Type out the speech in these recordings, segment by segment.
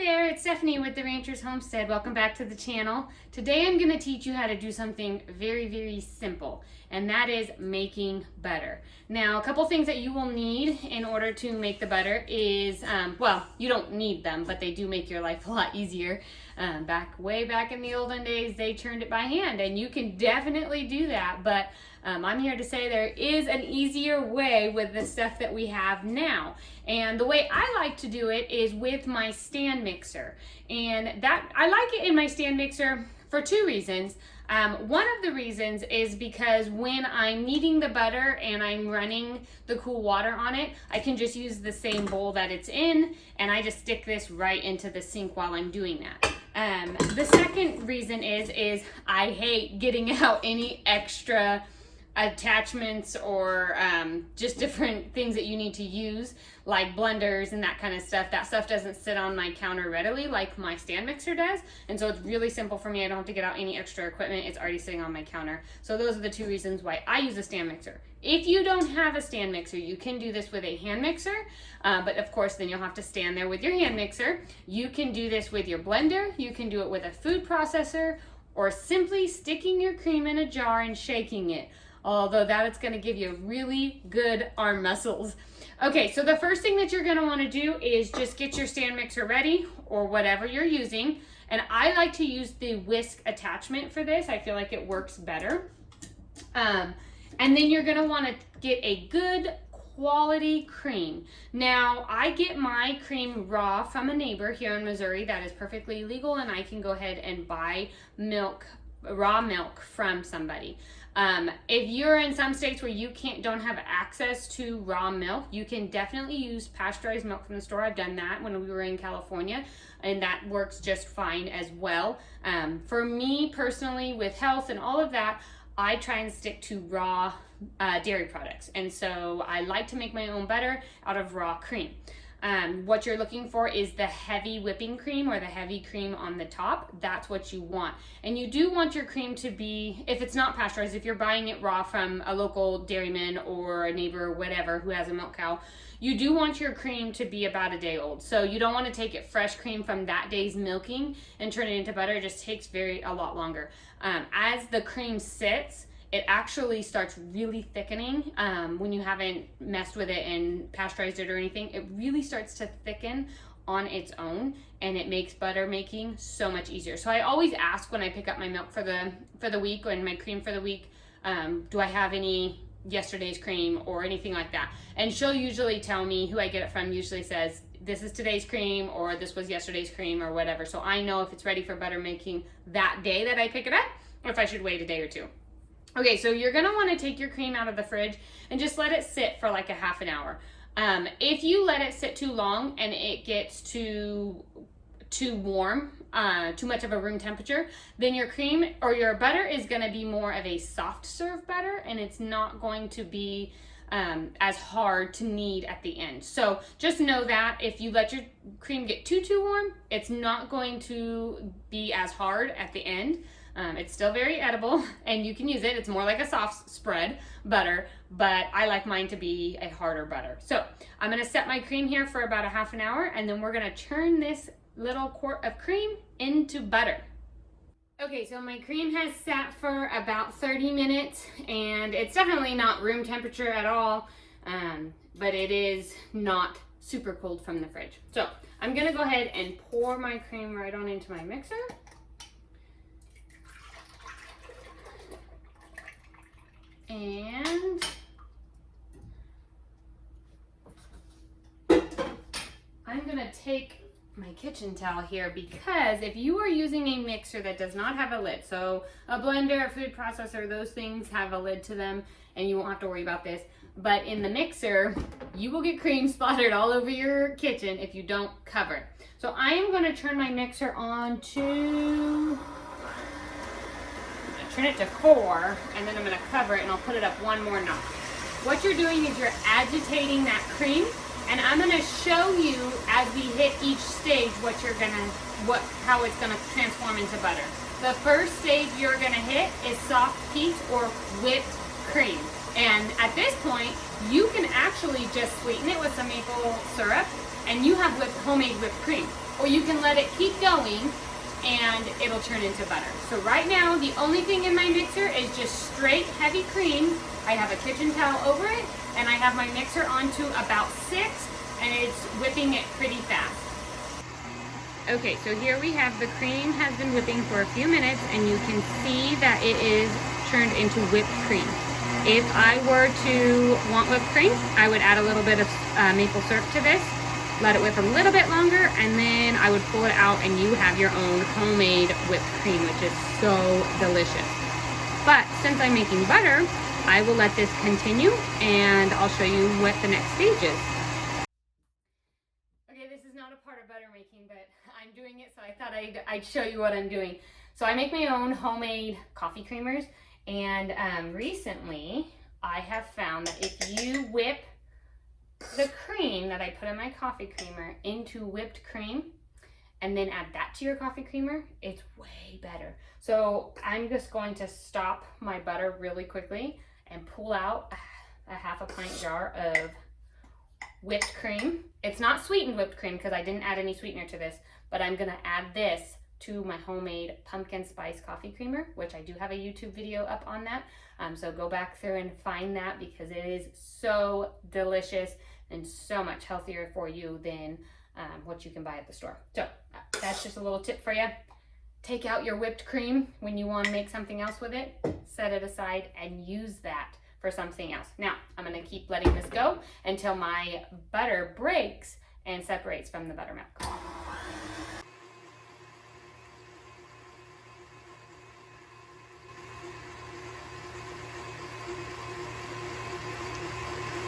there, it's Stephanie with the Rancher's Homestead. Welcome back to the channel. Today I'm going to teach you how to do something very simple, and that is making butter. Now, a couple things that you will need in order to make the butter is, well, you don't need them, but they do make your life a lot easier. Way back in the olden days, they churned it by hand, and you can definitely do that, but I'm here to say there is an easier way with the stuff that we have now. And the way I like to do it is with my stand mixer. And that I like it in my stand mixer for two reasons. One of the reasons is because when I'm kneading the butter and I'm running the cool water on it, I can just use the same bowl that it's in, and I just stick this right into the sink while I'm doing that. The second reason is I hate getting out any extra attachments or just different things that you need to use, like blenders and that kind of stuff. That stuff doesn't sit on my counter readily like my stand mixer does, and so it's really simple for me. I don't have to get out any extra equipment. It's already sitting on my counter. So those are the two reasons why I use a stand mixer. If you don't have a stand mixer, you can do this with a hand mixer, but of course then you'll have to stand there with your hand mixer. You can do this with your blender, you can do it with a food processor, or simply sticking your cream in a jar and shaking it. Although that it's going to give you really good arm muscles. Okay, so the first thing that you're going to want to do is just get your stand mixer ready, or whatever you're using. And I like to use the whisk attachment for this. I feel like it works better. And then you're going to want to get a good quality cream. Now, I get my cream raw from a neighbor here in Missouri. That is perfectly legal, and I can go ahead and buy milk, raw milk from somebody. If you're in some states where you don't have access to raw milk, you can definitely use pasteurized milk from the store. I've done that when we were in California, and that works just fine as well. For me personally, with health and all of that, I try and stick to raw dairy products, and so I like to make my own butter out of raw cream. What you're looking for is the heavy whipping cream, or the heavy cream on the top. That's what you want. And you do want your cream to be, if it's not pasteurized, if you're buying it raw from a local dairyman or a neighbor or whatever who has a milk cow, you do want your cream to be about a day old. So you don't want to take it fresh cream from that day's milking and turn it into butter. It just takes a lot longer. As the cream sits, it actually starts really thickening when you haven't messed with it and pasteurized it or anything. It really starts to thicken on its own, and it makes butter making so much easier. So I always ask when I pick up my milk for the week, and my cream for the week, do I have any yesterday's cream or anything like that? And she'll usually tell me, who I get it from usually says, this is today's cream, or this was yesterday's cream, or whatever. So I know if it's ready for butter making that day that I pick it up, or if I should wait a day or two. Okay, so you're gonna wanna take your cream out of the fridge and just let it sit for like a half an hour. If you let it sit too long and it gets too warm, too much of a room temperature, then your cream or your butter is gonna be more of a soft serve butter, and it's not going to be as hard to knead at the end. So just know that if you let your cream get too warm, it's not going to be as hard at the end. It's still very edible, and you can use it. It's more like a soft spread butter, but I like mine to be a harder butter. So I'm going to set my cream here for about a half an hour, and then we're going to churn this little quart of cream into butter. Okay, so my cream has sat for about 30 minutes, and it's definitely not room temperature at all, but it is not super cold from the fridge. So I'm going to go ahead and pour my cream right on into my mixer. And I'm gonna take my kitchen towel here, because if you are using a mixer that does not have a lid, so a blender, a food processor, those things have a lid to them and you won't have to worry about this. But in the mixer, you will get cream splattered all over your kitchen if you don't cover it. So I am gonna turn my mixer on to, turn it to 4, and then I'm going to cover it, and I'll put it up one more notch. What you're doing is you're agitating that cream, and I'm going to show you as we hit each stage how it's going to transform into butter. The first stage you're going to hit is soft peach or whipped cream, and at this point you can actually just sweeten it with some maple syrup, and you have homemade whipped cream. or you can let it keep going and it'll turn into butter. So right now, the only thing in my mixer is just straight heavy cream. I have a kitchen towel over it, and I have my mixer on to about 6, and it's whipping it pretty fast. Okay, so here we have the cream has been whipping for a few minutes, and you can see that it is turned into whipped cream. If I were to want whipped cream, I would add a little bit of maple syrup to this, let it whip a little bit longer, and then I would pull it out and you have your own homemade whipped cream, which is so delicious. But since I'm making butter, I will let this continue and I'll show you what the next stage is. Okay, this is not a part of butter making, but I'm doing it, so I thought I'd show you what I'm doing. So I make my own homemade coffee creamers, and recently I have found that if you whip the cream that I put in my coffee creamer into whipped cream and then add that to your coffee creamer, it's way better. So I'm just going to stop my butter really quickly and pull out a half a pint jar of whipped cream. It's not sweetened whipped cream because I didn't add any sweetener to this, but I'm gonna add this to my homemade pumpkin spice coffee creamer, which I do have a YouTube video up on that. So go back through and find that because it is so delicious and so much healthier for you than what you can buy at the store. So that's just a little tip for you. Take out your whipped cream when you want to make something else with it, set it aside and use that for something else. Now, I'm gonna keep letting this go until my butter breaks and separates from the buttermilk.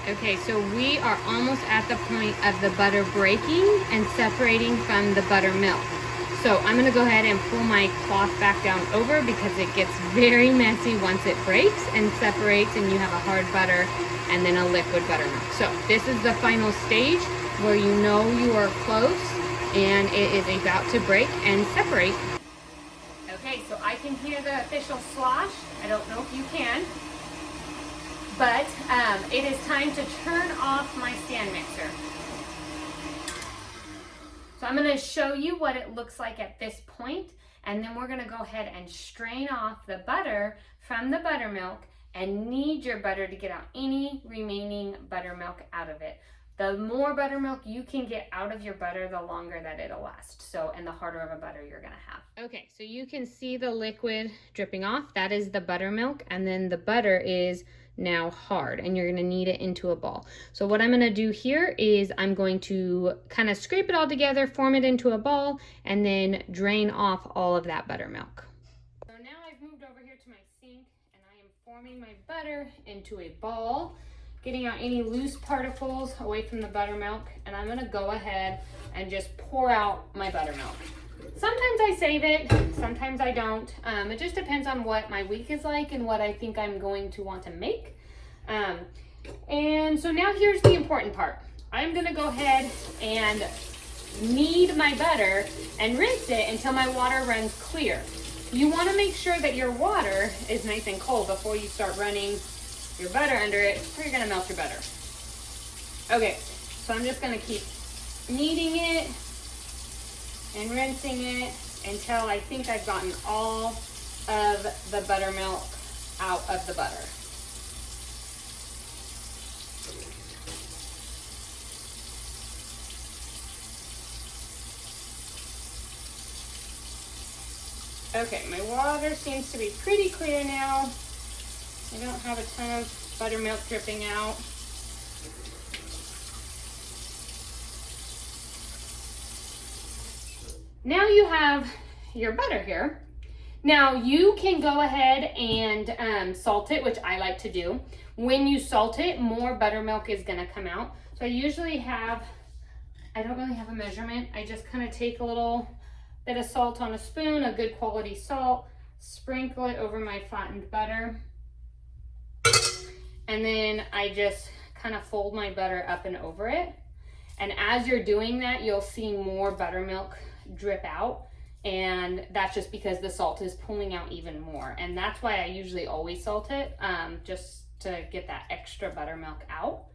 Okay, so we are almost at the point of the butter breaking and separating from the buttermilk. So I'm gonna go ahead and pull my cloth back down over because it gets very messy once it breaks and separates and you have a hard butter and then a liquid buttermilk. So this is the final stage where you know you are close and it is about to break and separate. Okay, so I can hear the official slosh. I don't know if you can. But it is time to turn off my stand mixer. So I'm going to show you what it looks like at this point, and then we're going to go ahead and strain off the butter from the buttermilk and knead your butter to get out any remaining buttermilk out of it. The more buttermilk you can get out of your butter, the longer that it'll last. So, and the harder of a butter you're going to have. Okay, so you can see the liquid dripping off. That is the buttermilk, and then the butter is now hard and you're going to knead it into a ball. So what I'm going to do here is I'm going to kind of scrape it all together, form it into a ball, and then drain off all of that buttermilk. So now I've moved over here to my sink and I am forming my butter into a ball, getting out any loose particles away from the buttermilk, and I'm going to go ahead and just pour out my buttermilk. Sometimes I save it, sometimes I don't. It just depends on what my week is like and what I think I'm going to want to make. And so now here's the important part. I'm gonna go ahead and knead my butter and rinse it until my water runs clear. You wanna make sure that your water is nice and cold before you start running your butter under it, or you're gonna melt your butter. Okay, so I'm just gonna keep kneading it and rinsing it until I think I've gotten all of the buttermilk out of the butter. Okay, my water seems to be pretty clear now. I don't have a ton of buttermilk dripping out. Now you have your butter here. Now you can go ahead and salt it, which I like to do. When you salt it, more buttermilk is gonna come out. So I usually have, I don't really have a measurement. I just kind of take a little bit of salt on a spoon, a good quality salt, sprinkle it over my flattened butter. And then I just kind of fold my butter up and over it. And as you're doing that, you'll see more buttermilk drip out, and that's just because the salt is pulling out even more, and that's why I usually always salt it, just to get that extra buttermilk out.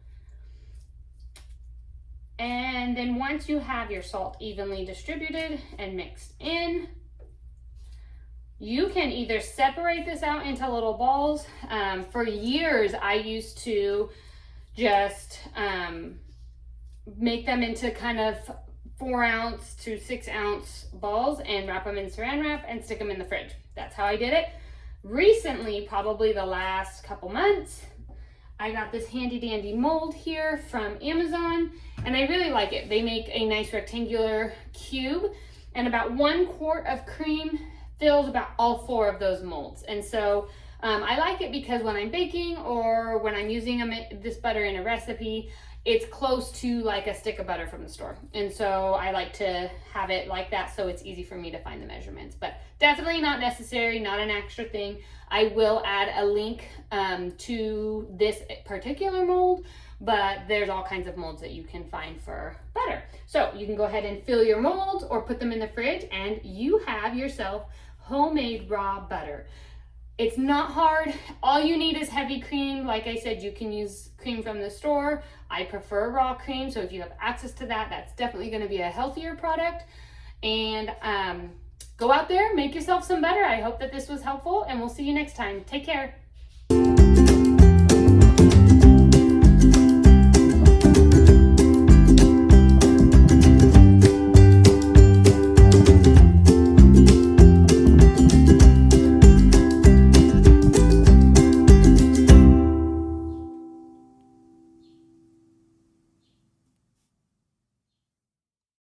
And then once you have your salt evenly distributed and mixed in, you can either separate this out into little balls. For years, I used to just make them into kind of 4 ounce to 6 ounce balls and wrap them in saran wrap and stick them in the fridge. That's how I did it. Recently, probably the last couple months, I got this handy dandy mold here from Amazon, and I really like it. They make a nice rectangular cube, and about 1 quart of cream fills about all 4 of those molds. And so I like it because when I'm baking or when I'm using this butter in a recipe, it's close to like a stick of butter from the store. And so I like to have it like that so it's easy for me to find the measurements. But definitely not necessary, not an extra thing. I will add a link to this particular mold, but there's all kinds of molds that you can find for butter. So you can go ahead and fill your molds or put them in the fridge and you have yourself homemade raw butter. It's not hard. All you need is heavy cream. Like I said, you can use cream from the store. I prefer raw cream, so if you have access to that, that's definitely going to be a healthier product. And go out there, make yourself some butter. I hope that this was helpful, and we'll see you next time. Take care.